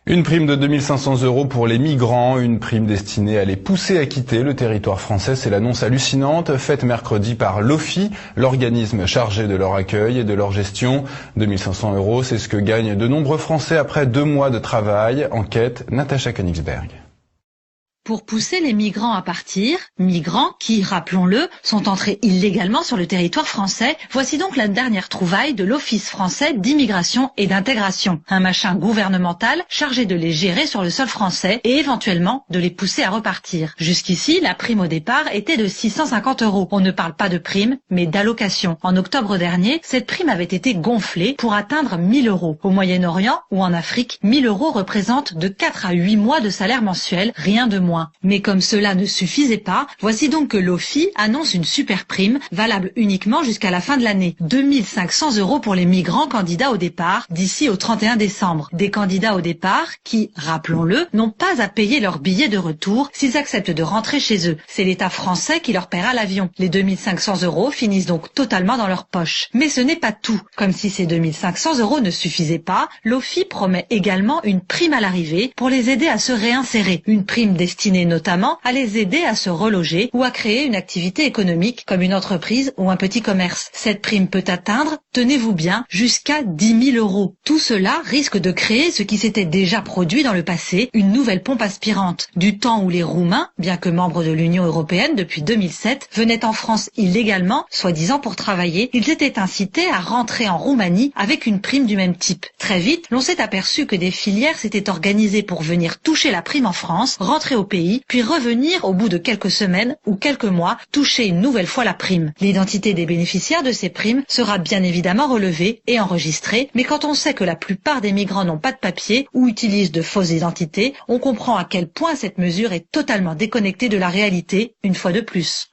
Une prime de 2 500 € pour les migrants, une prime destinée à les pousser à quitter le territoire français. C'est l'annonce hallucinante faite mercredi par l'OFII, l'organisme chargé de leur accueil et de leur gestion. 2 500 €, c'est ce que gagnent de nombreux Français après 2 mois de travail. Enquête, Natacha Königsberg. Pour pousser les migrants à partir, migrants qui, rappelons-le, sont entrés illégalement sur le territoire français, voici donc la dernière trouvaille de l'Office français d'immigration et d'intégration, un machin gouvernemental chargé de les gérer sur le sol français et éventuellement de les pousser à repartir. Jusqu'ici, la prime au départ était de 650 €. On ne parle pas de prime, mais d'allocation. En octobre dernier, cette prime avait été gonflée pour atteindre 1 000 €. Au Moyen-Orient ou en Afrique, 1 000 € représentent de 4 à 8 mois de salaire mensuel, rien de moins. Mais comme cela ne suffisait pas, voici donc que l'OFII annonce une super prime valable uniquement jusqu'à la fin de l'année. 2 500 € pour les migrants candidats au départ d'ici au 31 décembre. Des candidats au départ qui, rappelons-le, n'ont pas à payer leur billet de retour s'ils acceptent de rentrer chez eux. C'est l'État français qui leur paiera l'avion. Les 2 500 € finissent donc totalement dans leur poche. Mais ce n'est pas tout. Comme si ces 2 500 € ne suffisaient pas, l'OFII promet également une prime à l'arrivée pour les aider à se réinsérer. Une prime destinée notamment à les aider à se reloger ou à créer une activité économique comme une entreprise ou un petit commerce. Cette prime peut atteindre, tenez-vous bien, jusqu'à 10 000 €. Tout cela risque de créer ce qui s'était déjà produit dans le passé, une nouvelle pompe aspirante. Du temps où les Roumains, bien que membres de l'Union européenne depuis 2007, venaient en France illégalement, soi-disant pour travailler, ils étaient incités à rentrer en Roumanie avec une prime du même type. Très vite, l'on s'est aperçu que des filières s'étaient organisées pour venir toucher la prime en France, rentrer au pays, puis revenir au bout de quelques semaines ou quelques mois toucher une nouvelle fois la prime. L'identité des bénéficiaires de ces primes sera bien évidemment relevée et enregistrée, mais quand on sait que la plupart des migrants n'ont pas de papier ou utilisent de fausses identités, on comprend à quel point cette mesure est totalement déconnectée de la réalité, une fois de plus.